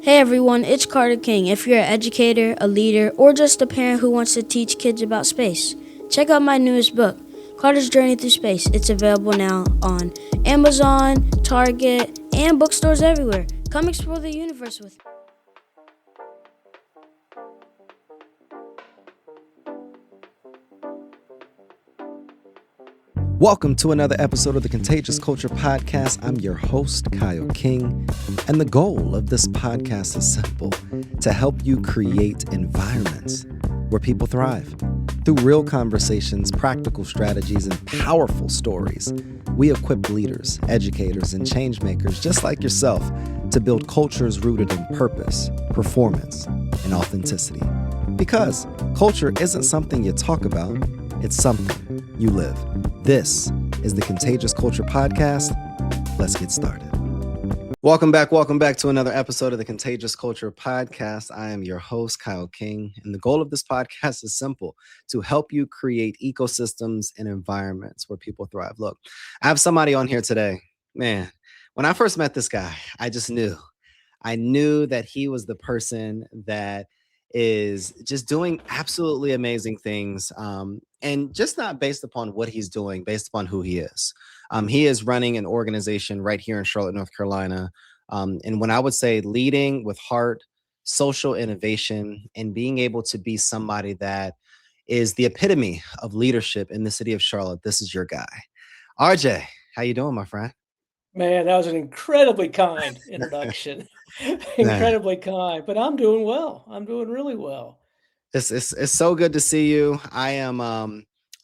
Hey everyone, it's Carter King. If you're an educator, a leader, or just a parent who wants to teach kids about space, check out my newest book, Carter's Journey Through Space. It's available now on Amazon, Target, and bookstores everywhere. Come explore the universe with me. Welcome to another episode of the Contagious Culture Podcast. I'm your host, Kyle King, and the goal of this podcast is simple: to help you create environments where people thrive. Through real conversations, practical strategies, and powerful stories, we equip leaders, educators, and change makers just like yourself to build cultures rooted in purpose, performance, and authenticity. Because culture isn't something you talk about, it's something you live. This is the Contagious Culture Podcast. Let's get started. Welcome back to another episode of the Contagious Culture Podcast. I am your host, Kyle King, and the goal of this podcast is simple: to help you create ecosystems and environments where people thrive. Look, I have somebody on here today. Man, when I first met this guy, I just knew. I knew that he was the person that is just doing absolutely amazing things, and just not based upon what he's doing, based upon who he is. He is running an organization right here in Charlotte, North Carolina. And when I would say leading with heart, social innovation, and being able to be somebody that is the epitome of leadership in the city of Charlotte, this is your guy. RJ, how you doing, my friend? Man, that was an incredibly kind introduction. Man, Incredibly kind, but I'm doing well. I'm doing really well. it's so good to see you. I'm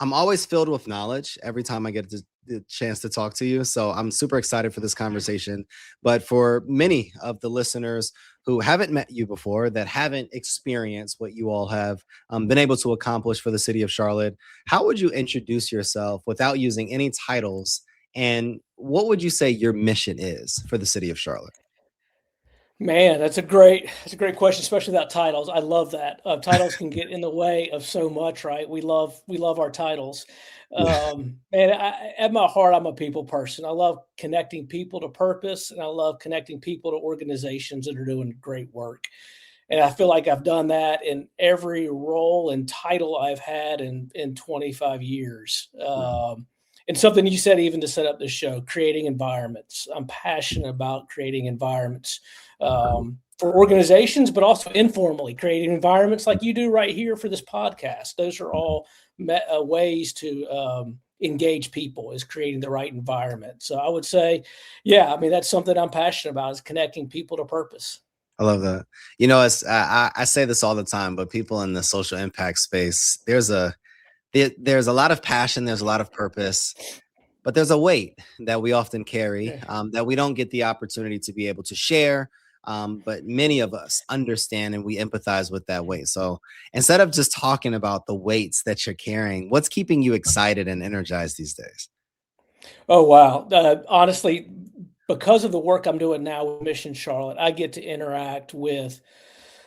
always filled with knowledge every time I get the chance to talk to you. So I'm super excited for this conversation. But for many of the listeners who haven't met you before, that haven't experienced what you all have been able to accomplish for the city of Charlotte, how would you introduce yourself without using any titles? And what would you say your mission is for the city of Charlotte? Man, that's a great question, especially without titles. I love that. Titles can get in the way of so much, right? We love our titles. Yeah, And at my heart, I'm a people person. I love connecting people to purpose, and I love connecting people to organizations that are doing great work. And I feel like I've done that in every role and title I've had in 25 years. And something you said, even to set up this show, creating environments. I'm passionate about creating environments for organizations, but also informally creating environments like you do right here for this podcast. Those are all ways to engage people, is creating the right environment. So I would say, yeah, I mean, that's something I'm passionate about, is connecting people to purpose. I love that. I say this all the time, but people in the social impact space, there's a lot of passion, there's a lot of purpose, but there's a weight that we often carry, Yeah. that we don't get the opportunity to be able to share. But many of us understand and we empathize with that weight. So instead of just talking about the weights that you're carrying, what's keeping you excited and energized these days? Oh, wow. Honestly, because of the work I'm doing now with Mission Charlotte, I get to interact with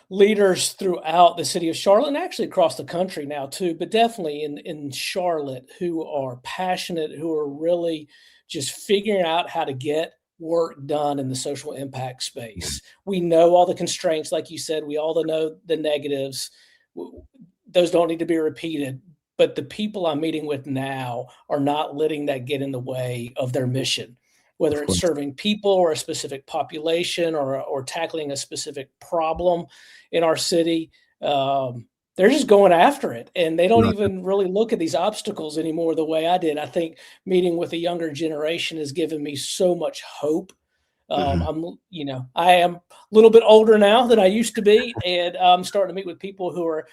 leaders throughout the city of Charlotte and actually across the country now too, but definitely in Charlotte, who are passionate, who are really just figuring out how to get work done in the social impact space. We know all the constraints, like you said, we all know the negatives. Those don't need to be repeated. But the people I'm meeting with now are not letting that get in the way of their mission, Of whether it's course. serving people or a specific population, or tackling a specific problem in our city. They're just going after it, and they don't No, even really look at these obstacles anymore the way I did. I think meeting with a younger generation has given me so much hope. mhm. I am a little bit older now than I used to be, and I'm starting to meet with people who are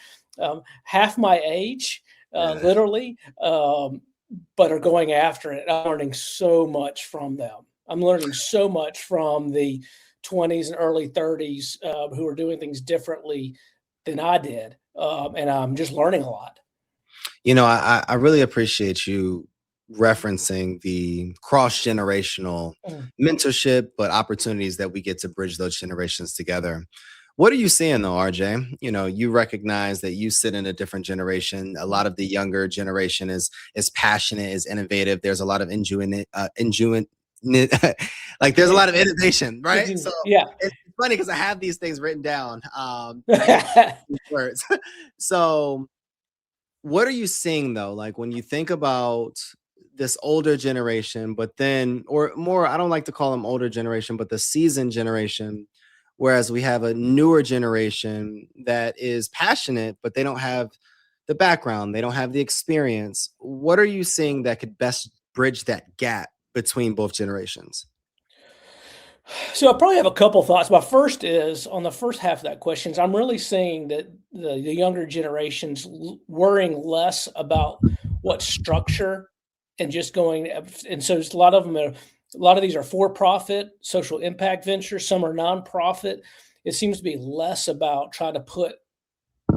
half my age, Yeah. literally, but are going after it. I'm learning so much from them. I'm learning so much from the 20s and early 30s, who are doing things differently than I did, and I'm just learning a lot. I really appreciate you referencing the cross generational Mm. mentorship, but opportunities that we get to bridge those generations together. What are you seeing though, RJ? You recognize that you sit in a different generation. A lot of the younger generation is passionate, is innovative. There's a lot of like there's a Yeah, lot of innovation, right? So yeah. funny because I have these things written down. Words. So what are you seeing though? Like when you think about this older generation, but then, or more, I don't like to call them older generation, but the seasoned generation, whereas we have a newer generation that is passionate, but they don't have the background, they don't have the experience. What are you seeing that could best bridge that gap between both generations? So I probably have a couple thoughts. My first is on the first half of that question. I'm really seeing that the younger generations worrying less about what structure and just going. And so a lot of them are, a lot of these are for-profit social impact ventures. Some are nonprofit. It seems to be less about trying to put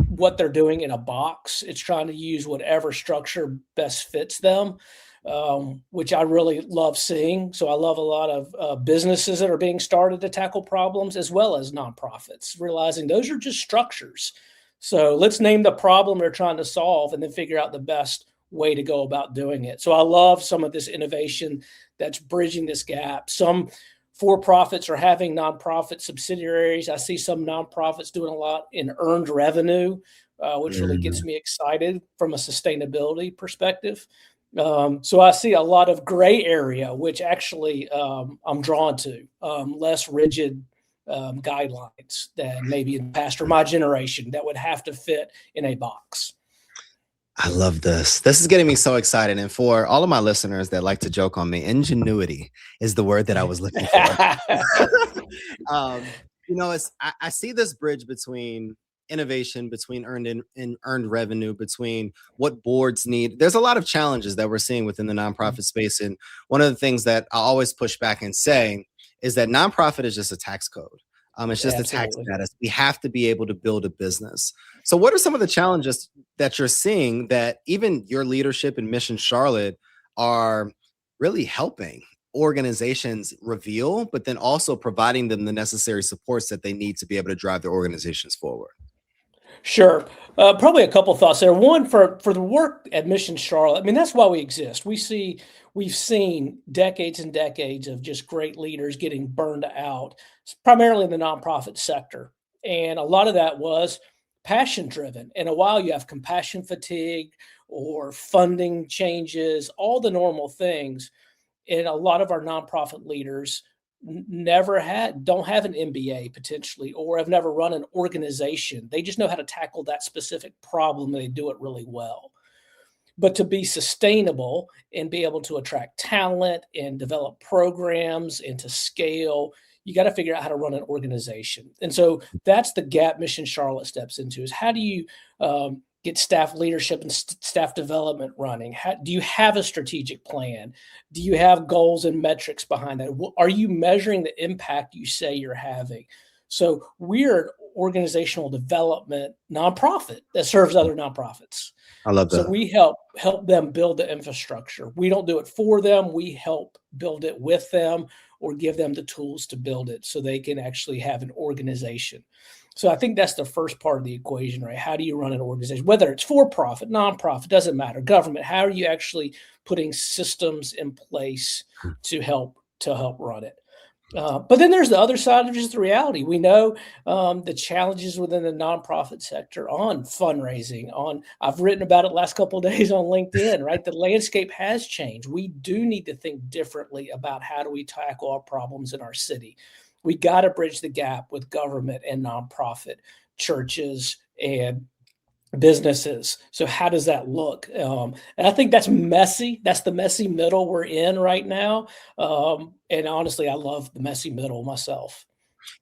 what they're doing in a box. It's trying to use whatever structure best fits them, which I really love seeing. So I love a lot of businesses that are being started to tackle problems, as well as nonprofits, realizing those are just structures. So let's name the problem they're trying to solve and then figure out the best way to go about doing it. So I love some of this innovation that's bridging this gap. Some for-profits are having nonprofit subsidiaries. I see some nonprofits doing a lot in earned revenue, which really gets me excited from a sustainability perspective. So I see a lot of gray area, which actually I'm drawn to, less rigid guidelines than maybe in the past or my generation that would have to fit in a box. I love this. This is getting me so excited. And for all of my listeners that like to joke on me, ingenuity is the word that I was looking for. I see this bridge between innovation, between earned revenue, between what boards need. There's a lot of challenges that we're seeing within the nonprofit space. And one of the things that I always push back and say is that nonprofit is just a tax code. It's just a tax status. We have to be able to build a business. So what are some of the challenges that you're seeing that even your leadership and Mission Charlotte are really helping organizations reveal, but then also providing them the necessary supports that they need to be able to drive their organizations forward? Sure. Probably a couple thoughts there. One, for the work at Mission Charlotte, I mean, that's why we exist. We've seen decades and decades of just great leaders getting burned out, primarily in the nonprofit sector. And a lot of that was passion driven. And a while you have compassion fatigue or funding changes, all the normal things. And a lot of our nonprofit leaders don't have an MBA potentially, or have never run an organization. They just know how to tackle that specific problem. And they do it really well. But to be sustainable and be able to attract talent and develop programs and to scale, you got to figure out how to run an organization. And so that's the gap Mission Charlotte steps into, is how do you get staff leadership and staff development running? Do you have a strategic plan? Do you have goals and metrics behind that? Are you measuring the impact you say you're having? So we're an organizational development nonprofit that serves other nonprofits. I love that. So we help them build the infrastructure. We don't do it for them. We help build it with them or give them the tools to build it so they can actually have an organization. So I think that's the first part of the equation, right? How do you run an organization, whether it's for-profit, nonprofit, doesn't matter, government? How are you actually putting systems in place to help run it? But then there's the other side of just the reality. We know the challenges within the nonprofit sector on fundraising. I've written about it last couple of days on LinkedIn, right? The landscape has changed. We do need to think differently about how do we tackle our problems in our city. We got to bridge the gap with government and nonprofit, churches and businesses. So how does that look? And I think that's messy. That's the messy middle we're in right now. And honestly, I love the messy middle myself.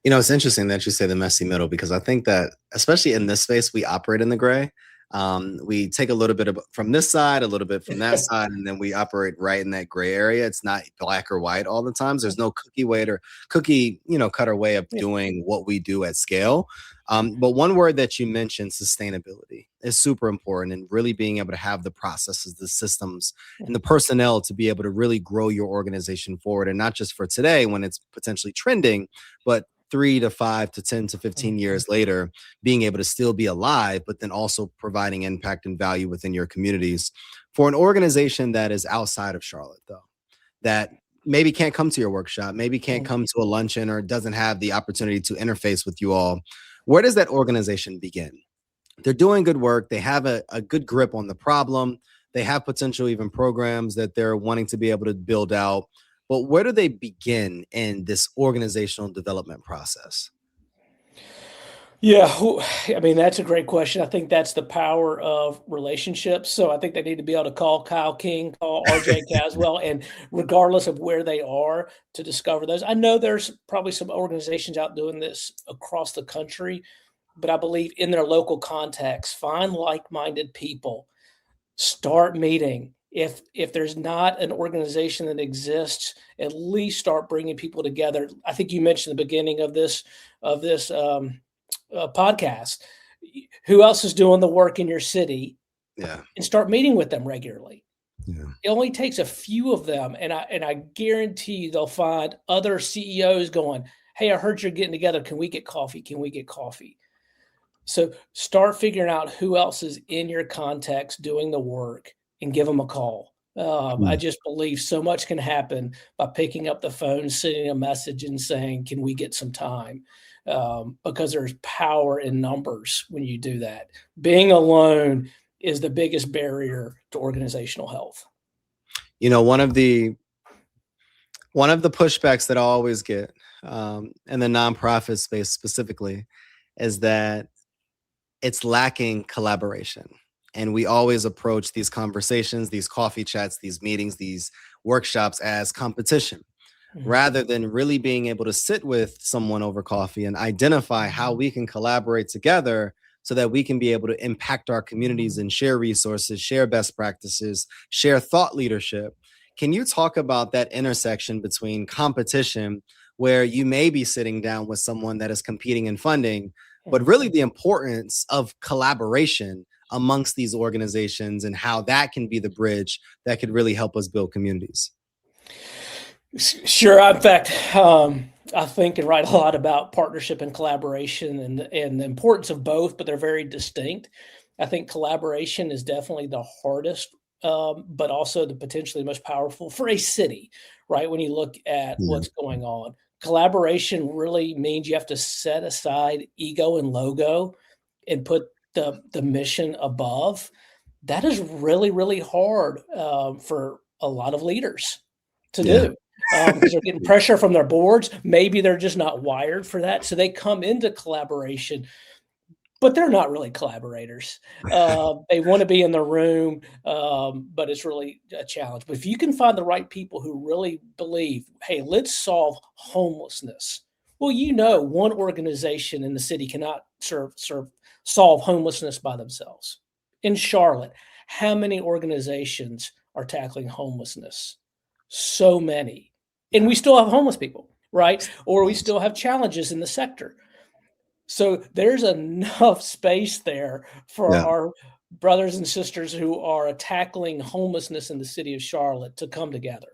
It's interesting that you say the messy middle, because I think that especially in this space, we operate in the gray. We take a little bit from this side, a little bit from that side, and then we operate right in that gray area. It's not black or white all the time. There's no cookie cutter way of doing what we do at scale. But one word that you mentioned, sustainability, is super important, and really being able to have the processes, the systems, and the personnel to be able to really grow your organization forward. And not just for today when it's potentially trending, but 3 to 5 to 10 to 15 years later, being able to still be alive, but then also providing impact and value within your communities. For an organization that is outside of Charlotte, though, that maybe can't come to your workshop, maybe can't come to a luncheon, or doesn't have the opportunity to interface with you all, where does that organization begin? They're doing good work. They have a good grip on the problem. They have potential even programs that they're wanting to be able to build out. But where do they begin in this organizational development process? Yeah, I mean, that's a great question. I think that's the power of relationships. So I think they need to be able to call Kyle King, call RJ Caswell, and regardless of where they are, to discover those. I know there's probably some organizations out doing this across the country, but I believe in their local context, find like-minded people, start meeting. If there's not an organization that exists, at least start bringing people together. I think you mentioned the beginning of this podcast. Who else is doing the work in your city? Yeah. And start meeting with them regularly. Yeah. It only takes a few of them, and I guarantee you they'll find other CEOs going, "Hey, I heard you're getting together. Can we get coffee? Can we get coffee?" So start figuring out who else is in your context doing the work and give them a call. I just believe so much can happen by picking up the phone, sending a message, and saying, "Can we get some time?" Because there's power in numbers when you do that. Being alone is the biggest barrier to organizational health. You know, one of the pushbacks that I always get in the nonprofit space specifically is that it's lacking collaboration. And we always approach these conversations, these coffee chats, these meetings, these workshops as competition, rather than really being able to sit with someone over coffee and identify how we can collaborate together so that we can be able to impact our communities and share resources, share best practices, share thought leadership. Can you talk about that intersection between competition, where you may be sitting down with someone that is competing in funding, but really the importance of collaboration amongst these organizations and how that can be the bridge that could really help us build communities? Sure. In fact, I think and write a lot about partnership and collaboration and the importance of both, but they're very distinct. I think collaboration is definitely the hardest, but also the potentially most powerful for a city, right? When you look at what's going on, collaboration really means you have to set aside ego and logo and put the mission above. That is really, really hard for a lot of leaders to do. Because they're getting pressure from their boards. Maybe they're just not wired for that. So they come into collaboration, but they're not really collaborators. They want to be in the room, but it's really a challenge. But if you can find the right people who really believe, hey, let's solve homelessness. Well, you know, one organization in the city cannot solve homelessness by themselves. In Charlotte, how many organizations are tackling homelessness? So many. And we still have homeless people, right? Or we still have challenges in the sector. So there's enough space there for our brothers and sisters who are tackling homelessness in the city of Charlotte to come together.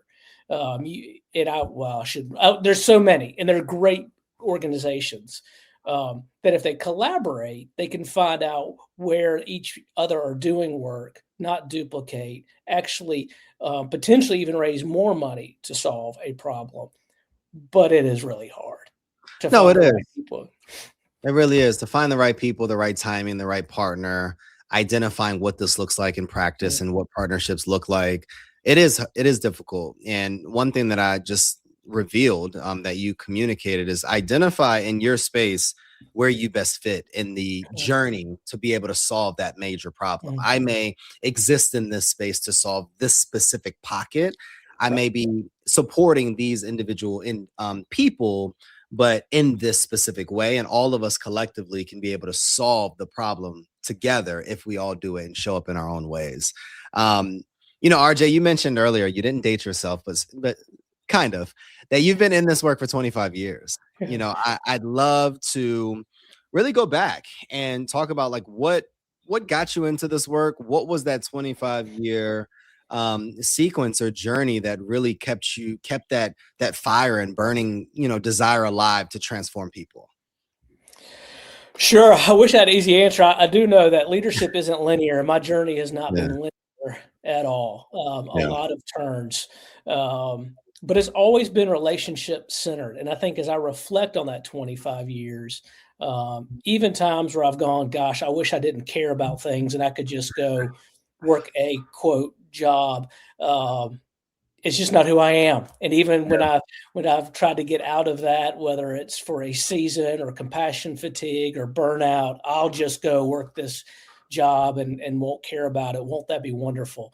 There's so many, and they're great organizations that if they collaborate, they can find out where each other are doing work, not duplicate, actually potentially even raise more money to solve a problem. But it is really hard to find the right people. It really is, to find the right people, the right timing, the right partner, identifying what this looks like in practice and what partnerships look like. It is difficult. And one thing that I just revealed that you communicated is identify in your space where you best fit in the journey to be able to solve that major problem. I may exist in this space to solve this specific pocket. I may be supporting these individual people, but in this specific way, and all of us collectively can be able to solve the problem together if we all do it and show up in our own ways. You know, RJ, you mentioned earlier, you didn't date yourself, but kind of, that you've been in this work for 25 years. You know, I'd love to really go back and talk about like what got you into this work. What was that 25-year sequence or journey that really kept that fire and burning, you know, desire alive to transform people? Sure. I wish I had an easy answer. I do know that leadership isn't linear. My journey has not been linear at all. A lot of turns. but it's always been relationship centered. And I think as I reflect on that 25 years, even times where I've gone, gosh, I wish I didn't care about things and I could just go work a quote job. It's just not who I am. And even when I've tried to get out of that, whether it's for a season or compassion fatigue or burnout, I'll just go work this job and won't care about it. Won't that be wonderful?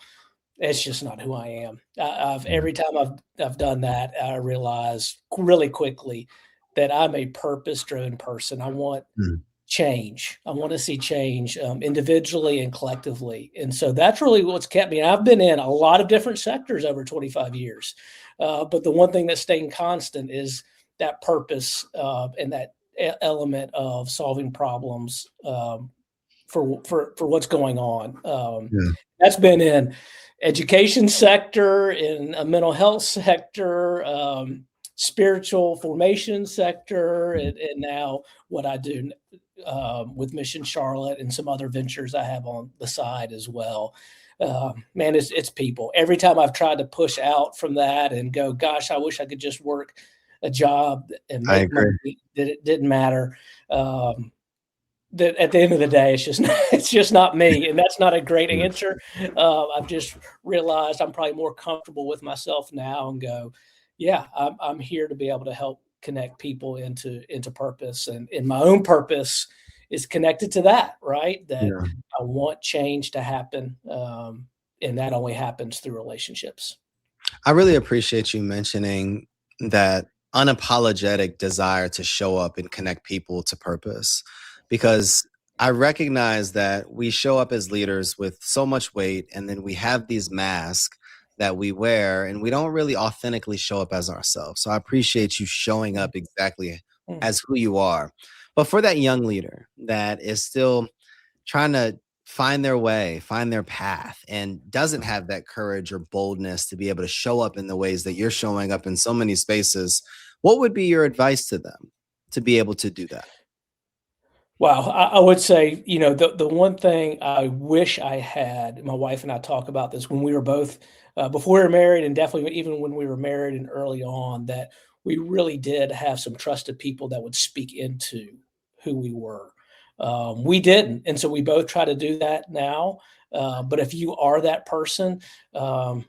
It's just not who I am. Every time I've done that, I realize really quickly that I'm a purpose-driven person. I want Mm. change. I want to see change individually and collectively. And so that's really what's kept me. I've been in a lot of different sectors over 25 years. But the one thing that's staying constant is that purpose and that element of solving problems for what's going on. Yeah. That's been in education sector, in a mental health sector, spiritual formation sector, and now what I do with Mission Charlotte and some other ventures I have on the side as well. Man, it's people. Every time I've tried to push out from that and go, gosh, I wish I could just work a job and I make agree. money, that it didn't matter. That at the end of the day, it's just not me, and that's not a great Yeah. answer. I've just realized I'm probably more comfortable with myself now, and go, yeah, I'm here to be able to help connect people into purpose, and my own purpose is connected to that, right? That Yeah. I want change to happen, and that only happens through relationships. I really appreciate you mentioning that unapologetic desire to show up and connect people to purpose because I recognize that we show up as leaders with so much weight and then we have these masks that we wear and we don't really authentically show up as ourselves. So I appreciate you showing up exactly Mm. as who you are. But for that young leader that is still trying to find their way, find their path, and doesn't have that courage or boldness to be able to show up in the ways that you're showing up in so many spaces, what would be your advice to them to be able to do that? Wow, I would say, the one thing I wish I had, my wife and I talk about this when we were both, before we were married, and definitely even when we were married and early on, that we really did have some trusted people that would speak into who we were. We didn't, and so we both try to do that now. But if you are that person, um,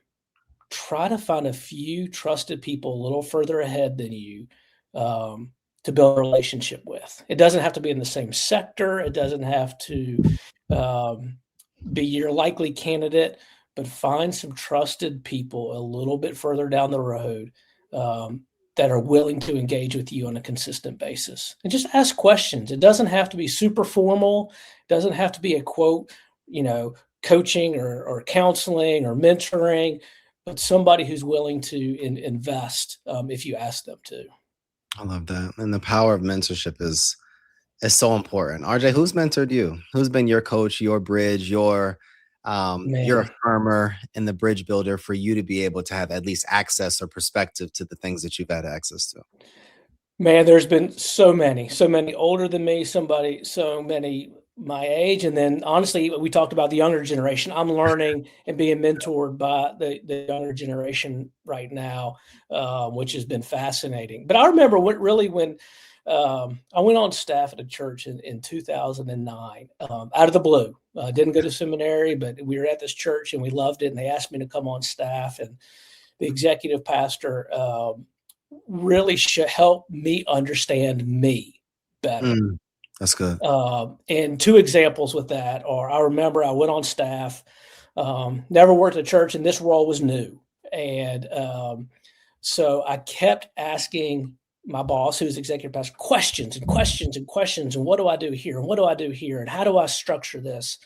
try to find a few trusted people a little further ahead than you, um, to build a relationship with. It doesn't have to be in the same sector. It doesn't have to um, be your likely candidate, but find some trusted people a little bit further down the road, that are willing to engage with you on a consistent basis. And just ask questions. It doesn't have to be super formal. It doesn't have to be a quote, you know, coaching or counseling or mentoring, but somebody who's willing to invest, if you ask them to. I love that. And the power of mentorship is so important. RJ, who's mentored you? Who's been your coach, your bridge, your Man, affirmer and the bridge builder for you to be able to have at least access or perspective to the things that you've had access to? Man, there's been so many older than me, so many my age, and then honestly, we talked about the younger generation. I'm learning and being mentored by the younger generation right now, which has been fascinating. But I remember when I went on staff at a church in 2009, out of the blue. Didn't go to seminary, but we were at this church and we loved it, and they asked me to come on staff, and the executive pastor really help me understand me better. Mm, that's good. And two examples with that are, I remember I went on staff, never worked at church, and this role was new. And so I kept asking my boss, who's executive pastor, questions and questions and questions. And what do I do here? And what do I do here? And how do I structure this?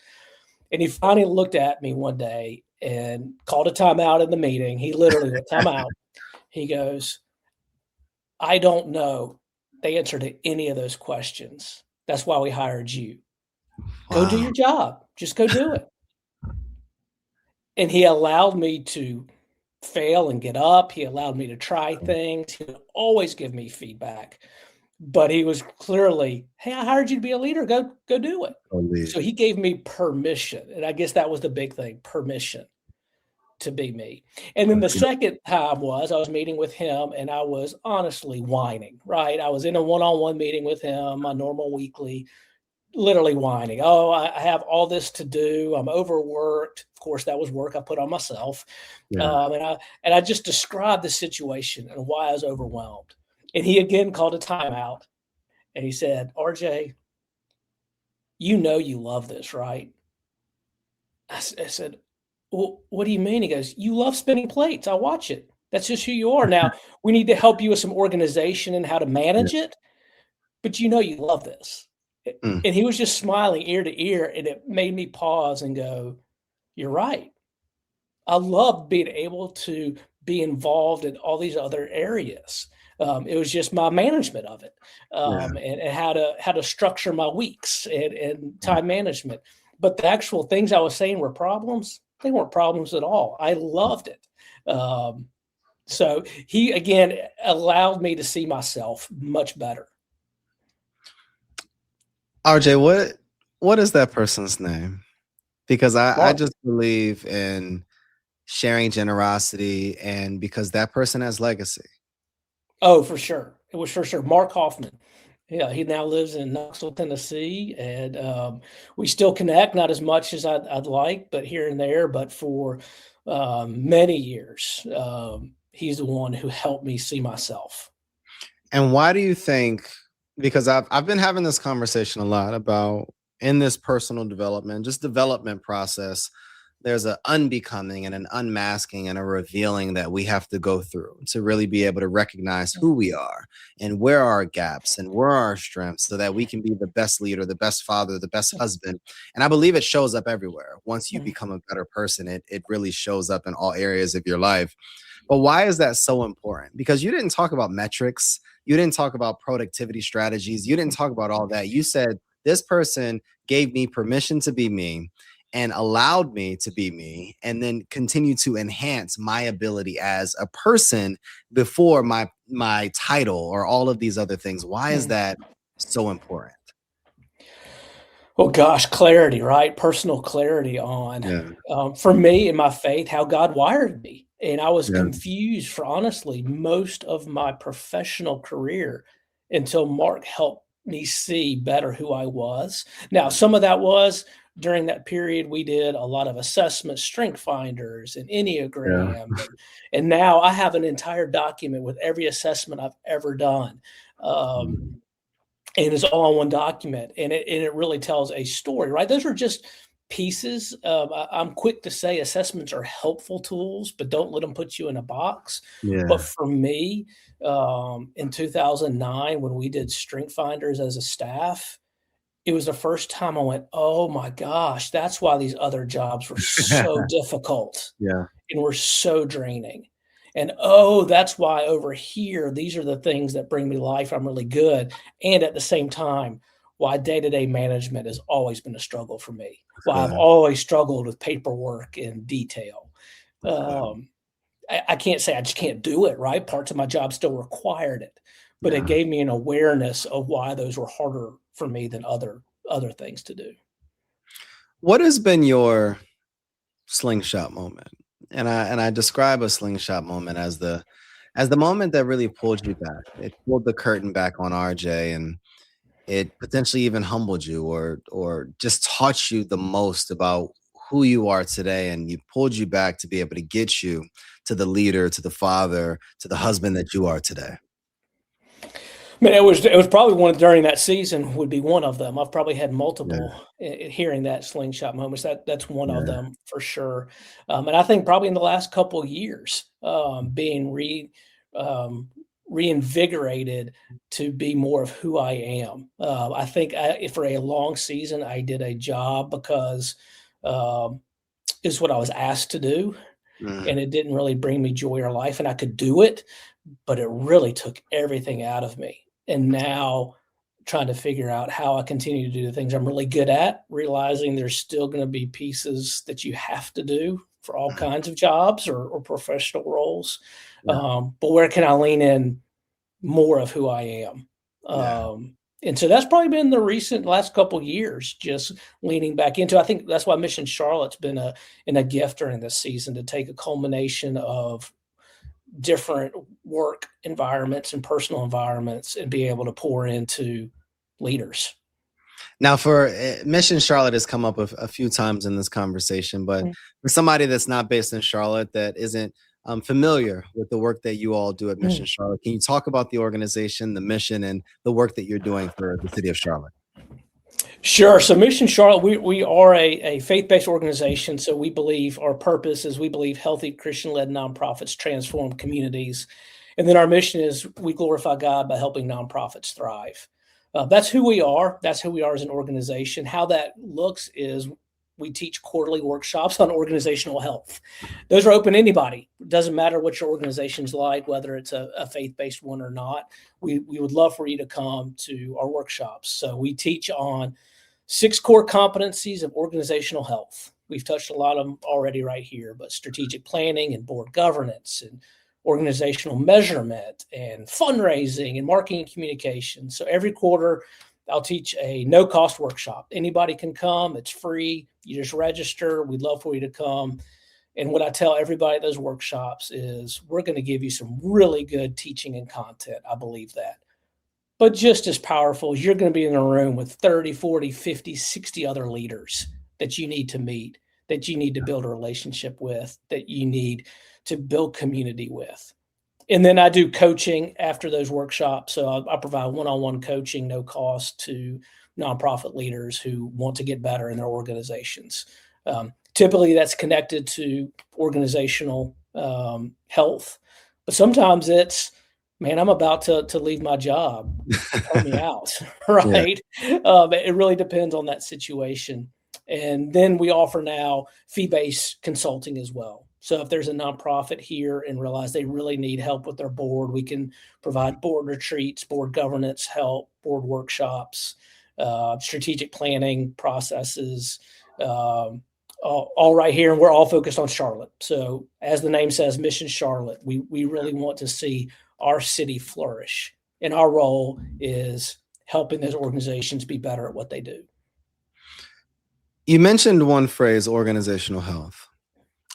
And he finally looked at me one day and called a timeout in the meeting. He literally went, timeout. He goes, I don't know the answer to any of those questions. That's why we hired you. Go do Wow. your job. Just go do it. And he allowed me to fail and get up. He allowed me to try things. He would always give me feedback. But he was clearly, hey, I hired you to be a leader. Go do it. Oh, lead. So he gave me permission. And I guess that was the big thing, permission. to be me. And then the second time was I was meeting with him and I was honestly whining, right? I was in a one-on-one meeting with him, my normal weekly, literally whining. Oh, I have all this to do. I'm overworked. Of course, that was work I put on myself. And I just described the situation and why I was overwhelmed. And he again called a timeout and he said, RJ, you know you love this, right? I said, well, what do you mean? He goes, you love spinning plates. I watch it. That's just who you are. Now, we need to help you with some organization and how to manage it, but you know you love this. And he was just smiling ear to ear, and it made me pause and go, you're right. I love being able to be involved in all these other areas. It was just my management of it, and how to structure my weeks and time management. But the actual things I was saying were problems. They weren't problems at all. I loved it. So he, again, allowed me to see myself much better. RJ, what is that person's name? Because I just believe in sharing generosity, and because that person has legacy. Oh, for sure. It was for sure. Mark Hoffman. Yeah, he now lives in Knoxville, Tennessee, and we still connect, not as much as I'd like, but here and there. But for many years, he's the one who helped me see myself. And why do you think? Because I've been having this conversation a lot about in this personal development, just development process. There's an unbecoming and an unmasking and a revealing that we have to go through to really be able to recognize who we are and where are our gaps and where are our strengths so that we can be the best leader, the best father, the best husband. And I believe it shows up everywhere. Once you become a better person, it really shows up in all areas of your life. But why is that so important? Because you didn't talk about metrics. You didn't talk about productivity strategies. You didn't talk about all that. You said this person gave me permission to be me and allowed me to be me, and then continue to enhance my ability as a person before my title or all of these other things. Why is that so important? Oh gosh, clarity, right? Personal clarity on, for me in my faith, how God wired me. And I was confused for honestly most of my professional career until Mark helped me see better who I was. Now, some of that was during that period, we did a lot of assessments, strength finders, and Enneagram. And now I have an entire document with every assessment I've ever done. And it's all in one document. And it really tells a story, right? Those are just pieces. I'm quick to say assessments are helpful tools, but don't let them put you in a box. But for me, in 2009, when we did strength finders as a staff, it was the first time I went, oh my gosh, that's why these other jobs were so difficult and were so draining. And oh, that's why over here, these are the things that bring me life. I'm really good. And at the same time, why day-to-day management has always been a struggle for me. Why I've always struggled with paperwork and detail. I can't say I just can't do it, right? Parts of my job still required it. But it gave me an awareness of why those were harder for me than other things to do. What has been your slingshot moment? And I describe a slingshot moment as the moment that really pulled you back. It pulled the curtain back on RJ, and it potentially even humbled you or just taught you the most about who you are today, and you pulled you back to be able to get you to the leader, to the father, to the husband that you are today. I mean, it was probably one during that season would be one of them. I've probably had multiple hearing that slingshot moments. That's one of them for sure. And I think probably in the last couple of years, being reinvigorated to be more of who I am. I think for a long season, I did a job because it's what I was asked to do. And it didn't really bring me joy or life, and I could do it, but it really took everything out of me. And now trying to figure out how I continue to do the things I'm really good at, realizing there's still going to be pieces that you have to do for all kinds of jobs or professional roles. But where can I lean in more of who I am? And so that's probably been the last couple of years, just leaning back into. I think that's why Mission Charlotte's been a gift during this season, to take a culmination of different work environments and personal environments and be able to pour into leaders. Now, for Mission Charlotte has come up a few times in this conversation, but for somebody that's not based in Charlotte, that isn't familiar with the work that you all do at Mission Charlotte, can you talk about the organization, the mission, and the work that you're doing for the city of Charlotte? Sure. So Mission Charlotte, we are a faith-based organization. So we believe our purpose is healthy Christian-led nonprofits transform communities. And then our mission is we glorify God by helping nonprofits thrive. That's who we are. That's who we are as an organization. How that looks is we teach quarterly workshops on organizational health. Those are open to anybody. It doesn't matter what your organization's like, whether it's a faith-based one or not. We would love for you to come to our workshops. So we teach on 6 core competencies of organizational health. We've touched a lot of them already right here, but strategic planning and board governance and organizational measurement and fundraising and marketing and communication. So every quarter, I'll teach a no-cost workshop. Anybody can come. It's free. You just register. We'd love for you to come. And what I tell everybody at those workshops is we're going to give you some really good teaching and content. I believe that. But just as powerful is you're going to be in a room with 30, 40, 50, 60 other leaders that you need to meet, that you need to build a relationship with, that you need to build community with. And then I do coaching after those workshops. So I provide one-on-one coaching, no cost, to nonprofit leaders who want to get better in their organizations. Typically that's connected to organizational health, but sometimes it's, man, I'm about to leave my job, help me out, right? Yeah. It really depends on that situation. And then we offer now fee-based consulting as well. So if there's a nonprofit here and realize they really need help with their board, we can provide board retreats, board governance help, board workshops, strategic planning processes, all right here. And we're all focused on Charlotte. So as the name says, Mission Charlotte, we really want to see our city flourish. And our role is helping those organizations be better at what they do. You mentioned one phrase, organizational health.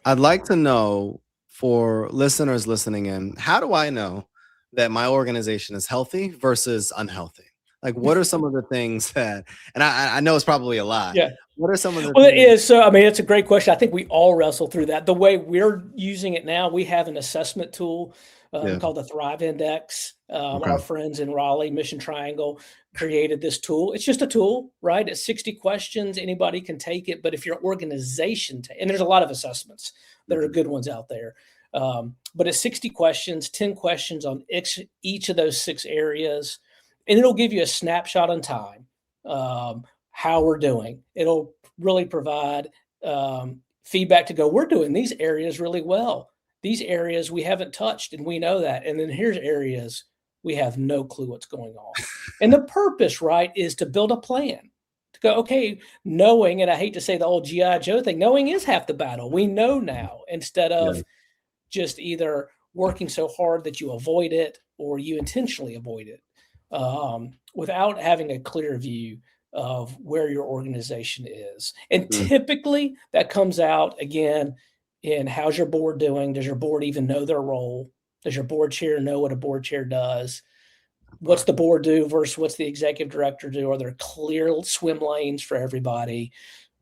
I'd like to know, for listeners listening in, how do I know that my organization is healthy versus unhealthy? Like, what are some of the things that, and I know it's probably a lot. Yeah. What are some of the things? It is. So, I mean, it's a great question. I think we all wrestle through that. The way we're using it now, we have an assessment tool called the Thrive Index. Our friends in Raleigh, Mission Triangle, created this tool. It's just a tool, right? It's 60 questions. Anybody can take it. But if your organization, and there's a lot of assessments, there are good ones out there. But it's 60 questions, 10 questions on each of those 6 areas. And it'll give you a snapshot in time, how we're doing. It'll really provide feedback to go, we're doing these areas really well. These areas we haven't touched, and we know that. And then here's areas we have no clue what's going on. And the purpose, right, is to build a plan. To go, okay, knowing, and I hate to say the old G.I. Joe thing, knowing is half the battle. We know now, instead of just either working so hard that you avoid it or you intentionally avoid it, without having a clear view of where your organization is. And typically that comes out, again, in how's your board doing? Does your board even know their role? Does your board chair know what a board chair does? What's the board do versus what's the executive director do? Are there clear swim lanes for everybody?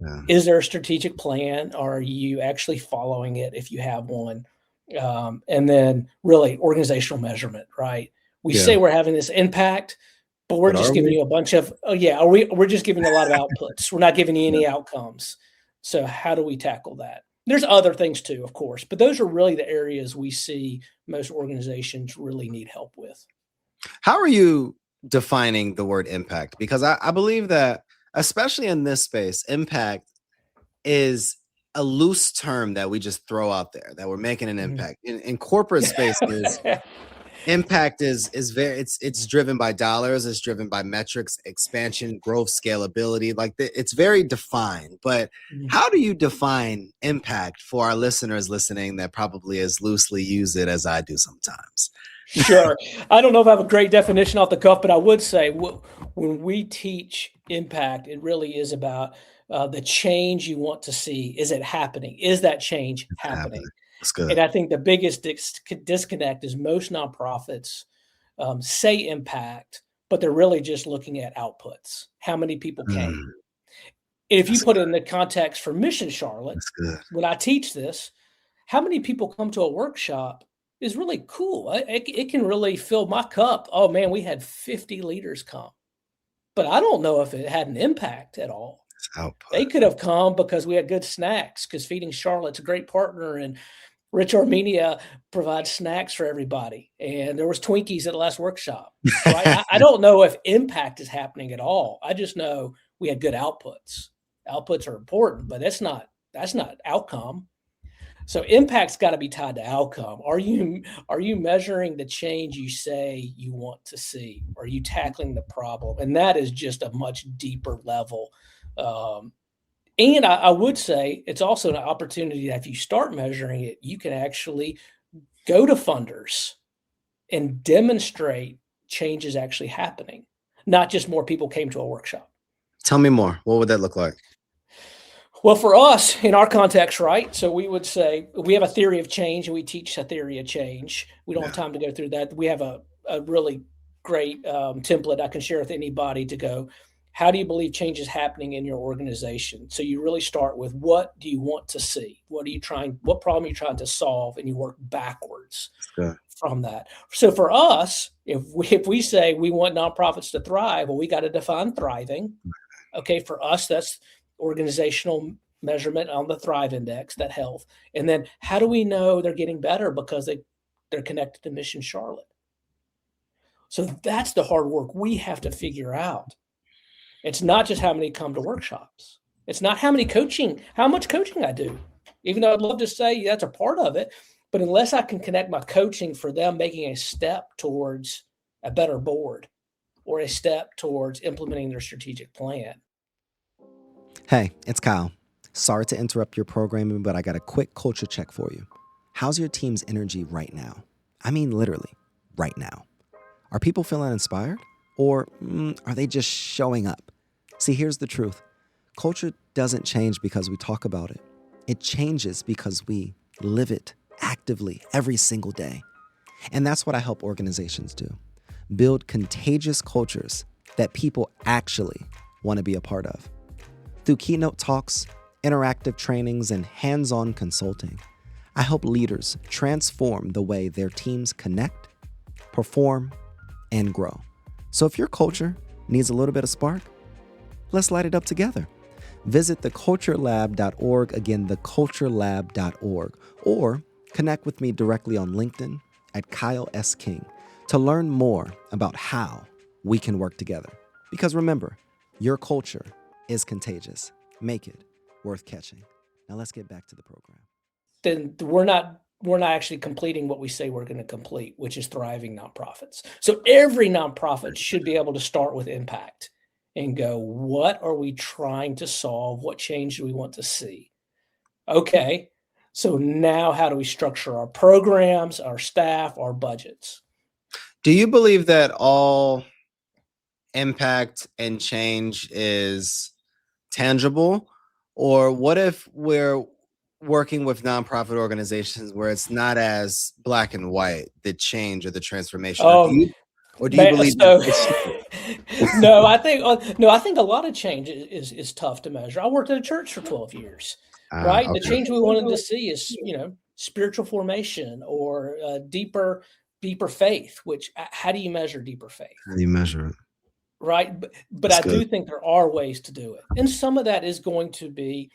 Yeah. Is there a strategic plan? Are you actually following it if you have one? And then really organizational measurement, right? We say we're having this impact, but we're just giving you a bunch of, we're just giving you a lot of outputs. We're not giving you any outcomes. So how do we tackle that? There's other things too, of course, but those are really the areas we see most organizations really need help with. How are you defining the word impact? Because I believe that, especially in this space, impact is a loose term that we just throw out there, that we're making an impact. In corporate spaces, impact is very, it's driven by dollars, it's driven by metrics, expansion, growth, scalability. Like it's very defined. But how do you define impact for our listeners listening that probably as loosely use it as I do sometimes? Sure. I don't know if I have a great definition off the cuff, but I would say when we teach impact, it really is about the change you want to see. Is it happening? Is that change It's happening. happening? That's good. And I think the biggest disconnect is most nonprofits say impact, but they're really just looking at outputs. How many people came? Mm, If you that's put good. it in the context for Mission Charlotte, That's good. when I teach this, how many people come to a workshop is really cool. It can really fill my cup. Oh man, we had 50 leaders come, but I don't know if it had an impact at all. It's output. They could have come because we had good snacks, because Feeding Charlotte's a great partner, and Rich Armenia provides snacks for everybody. And there was Twinkies at the last workshop, right? I don't know if impact is happening at all. I just know we had good outputs. Outputs are important, but that's not outcome. So impact's got to be tied to outcome. Are you measuring the change you say you want to see? Are you tackling the problem? And that is just a much deeper level. And I would say it's also an opportunity that if you start measuring it, you can actually go to funders and demonstrate change is actually happening, not just more people came to a workshop. Tell me more. What would that look like? Well, for us, in our context, right? So we would say we have a theory of change, and we teach a theory of change. We don't have time to go through that. We have a really great template I can share with anybody to go, how do you believe change is happening in your organization? So you really start with, what do you want to see? What problem are you trying to solve? And you work backwards from that. So for us, if we say we want nonprofits to thrive, well, we got to define thriving. Okay, for us, that's organizational measurement on the Thrive Index, that health. And then how do we know they're getting better? Because they're connected to Mission Charlotte. So that's the hard work we have to figure out. It's not just how many come to workshops. It's not how much coaching I do, even though I'd love to say that's a part of it. But unless I can connect my coaching for them making a step towards a better board or a step towards implementing their strategic plan. Hey, it's Kyle. Sorry to interrupt your programming, but I got a quick culture check for you. How's your team's energy right now? I mean, literally, right now. Are people feeling inspired? Or are they just showing up? See, here's the truth. Culture doesn't change because we talk about it. It changes because we live it actively every single day. And that's what I help organizations do. Build contagious cultures that people actually want to be a part of. Through keynote talks, interactive trainings, and hands-on consulting, I help leaders transform the way their teams connect, perform, and grow. So if your culture needs a little bit of spark, let's light it up together. Visit theculturelab.org, again, theculturelab.org, or connect with me directly on LinkedIn at Kyle S. King to learn more about how we can work together. Because remember, your culture is contagious. Make it worth catching. Now let's get back to the program. Then we're not actually completing what we say we're going to complete, which is thriving nonprofits. So every nonprofit should be able to start with impact and go, what are we trying to solve? What change do we want to see? Okay, so now how do we structure our programs, our staff, our budgets? Do you believe that all impact and change is tangible? Or what if we're working with nonprofit organizations where it's not as black and white, the change or the transformation? Or do you believe No, I think a lot of change is tough to measure. I worked at a church for 12 years, right? Okay. The change we wanted to see is, spiritual formation or deeper faith, which how do you measure deeper faith? How do you measure it? Right. But I do think there are ways to do it. And some of that is going to be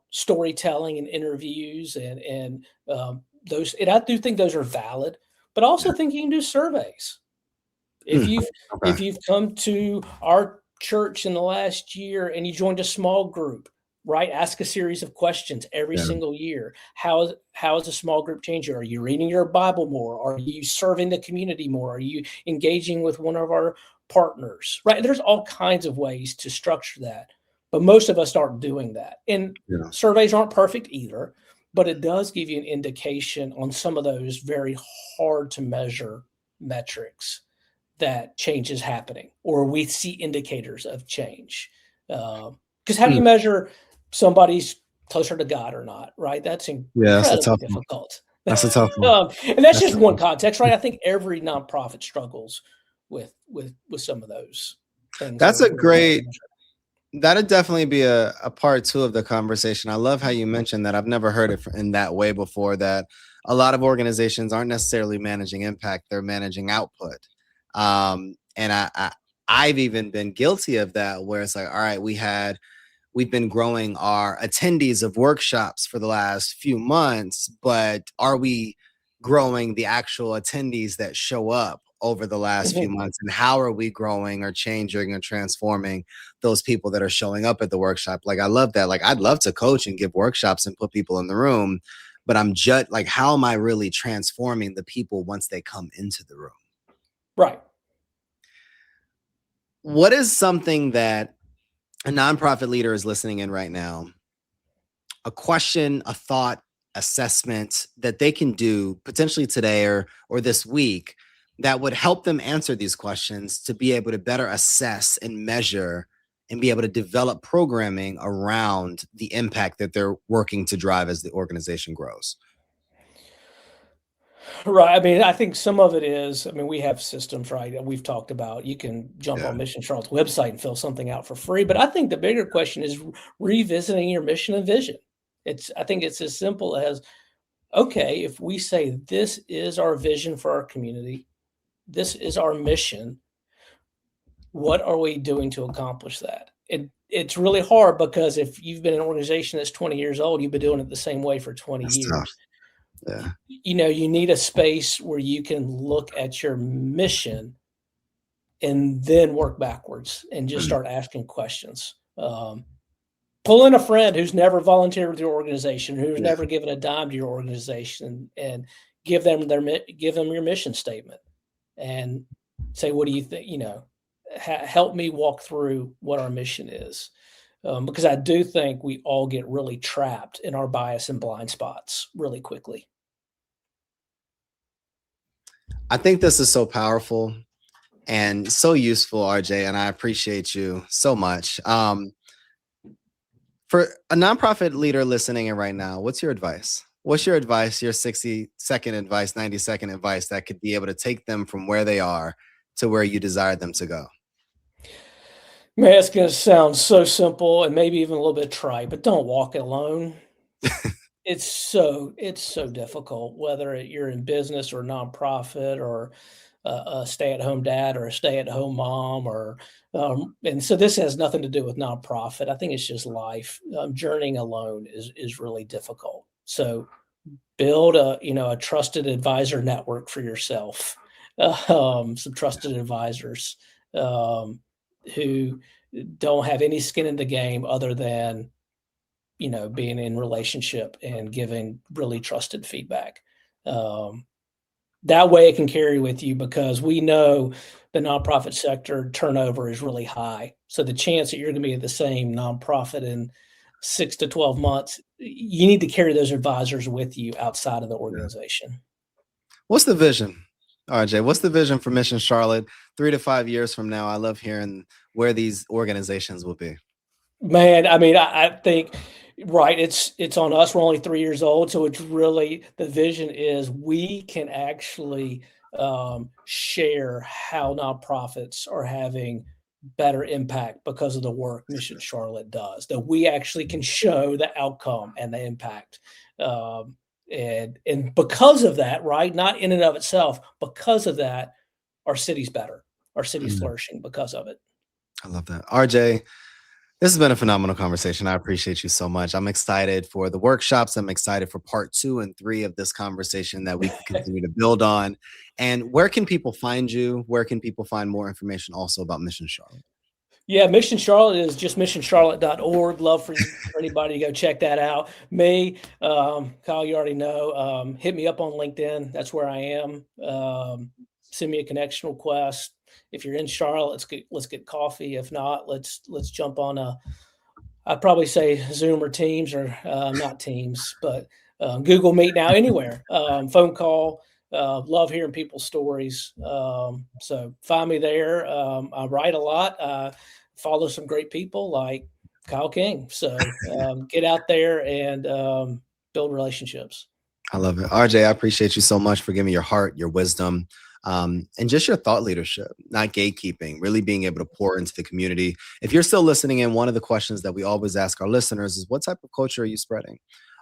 storytelling and interviews and those. And I do think those are valid, but I also think you can do surveys. If you've come to our church in the last year and you joined a small group, right? Ask a series of questions every single year. How is a small group changing? Are you reading your Bible more? Are you serving the community more? Are you engaging with one of our partners, right? There's all kinds of ways to structure that, but most of us aren't doing that. And surveys aren't perfect either, but it does give you an indication on some of those very hard to measure metrics that change is happening, or we see indicators of change. Because how do you measure somebody's closer to God or not, right? That's That's a incredibly tough one. difficult. That's a tough one. And that's That's just one context, right? I think every nonprofit struggles with some of those things. That's a great. That'd definitely be a part two of the conversation. I love how you mentioned that. I've never heard it in that way before, that a lot of organizations aren't necessarily managing impact, they're managing output. And I've even been guilty of that, where it's like, all right, we've been growing our attendees of workshops for the last few months, but are we growing the actual attendees that show up over the last few months? And how are we growing or changing or transforming those people that are showing up at the workshop? Like, I love that. Like, I'd love to coach and give workshops and put people in the room, but I'm just like, how am I really transforming the people once they come into the room? Right. What is something that a nonprofit leader is listening in right now, a question, a thought, assessment that they can do potentially today or this week that would help them answer these questions to be able to better assess and measure and be able to develop programming around the impact that they're working to drive as the organization grows? Right. I mean, I think some of it is, I mean, we have systems, right, that we've talked about. You can jump on Mission Charlotte's website and fill something out for free. But I think the bigger question is revisiting your mission and vision. I think it's as simple as, okay, if we say this is our vision for our community, this is our mission, what are we doing to accomplish that? It's really hard, because if you've been an organization that's 20 years old, you've been doing it the same way for 20 That's years. tough. Yeah. You need a space where you can look at your mission and then work backwards and just start asking questions. Pull in a friend who's never volunteered with your organization, who's never given a dime to your organization, and give them your mission statement and say, what do you think? Help me walk through what our mission is. Because I do think we all get really trapped in our bias and blind spots really quickly. I think this is so powerful and so useful, RJ, and I appreciate you so much. For a nonprofit leader listening in right now, what's your advice? What's your advice, your 60-second advice, 90-second advice that could be able to take them from where they are to where you desire them to go? Man, it's going to sound so simple and maybe even a little bit trite, but don't walk it alone. It's so difficult, whether you're in business or nonprofit or a stay-at-home dad or a stay-at-home mom, and so this has nothing to do with nonprofit. I think it's just life. Journeying alone is really difficult. So build a trusted advisor network for yourself. Some trusted advisors who don't have any skin in the game other than, being in relationship and giving really trusted feedback. That way it can carry with you, because we know the nonprofit sector turnover is really high. So the chance that you're going to be at the same nonprofit in 6 to 12 months, you need to carry those advisors with you outside of the organization. What's the vision, RJ? What's the vision for Mission Charlotte 3 to 5 years from now? I love hearing where these organizations will be. Man, I mean, I think, right, it's on us. We're only 3 years old, so it's really, the vision is we can actually share how nonprofits are having better impact because of the work Mission Charlotte does, that we actually can show the outcome and the impact. And because of that, right, not in and of itself, because of that, our city's better. Our city's flourishing because of it. I love that. RJ, this has been a phenomenal conversation. I appreciate you so much. I'm excited for the workshops. I'm excited for part 2 and 3 of this conversation that we can continue to build on. And where can people find you? Where can people find more information also about Mission Charlotte? Yeah, Mission Charlotte is just missioncharlotte.org. Love for anybody to go check that out. Me, Kyle, you already know. Hit me up on LinkedIn. That's where I am. Send me a connection request. If you're in Charlotte, let's get coffee. If not, let's jump on I'd probably say Zoom or Teams, or not Teams, but Google Meet now, anywhere. Phone call. Love hearing people's stories. So find me there. I write a lot. I follow some great people like Kyle King. So get out there and build relationships. I love it. RJ, I appreciate you so much for giving your heart, your wisdom, and just your thought leadership, not gatekeeping, really being able to pour into the community. If you're still listening in, one of the questions that we always ask our listeners is, what type of culture are you spreading?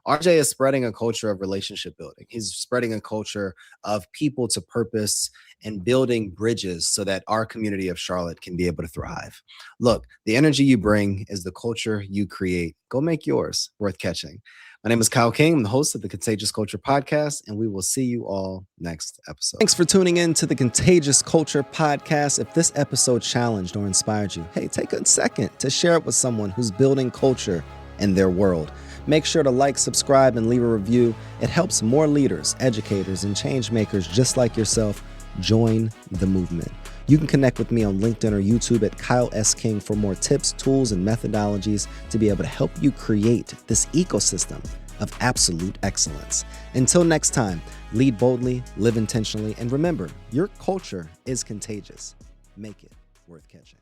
RJ is spreading a culture of relationship building. He's spreading a culture of people to purpose and building bridges so that our community of Charlotte can be able to thrive. Look, the energy you bring is the culture you create. Go make yours worth catching. My name is Kyle King. I'm the host of the Contagious Culture Podcast, and we will see you all next episode. Thanks for tuning in to the Contagious Culture Podcast. If this episode challenged or inspired you, hey, take a second to share it with someone who's building culture in their world. Make sure to like, subscribe, and leave a review. It helps more leaders, educators, and change makers just like yourself join the movement. You can connect with me on LinkedIn or YouTube at Kyle S. King for more tips, tools, and methodologies to be able to help you create this ecosystem of absolute excellence. Until next time, lead boldly, live intentionally, and remember, your culture is contagious. Make it worth catching.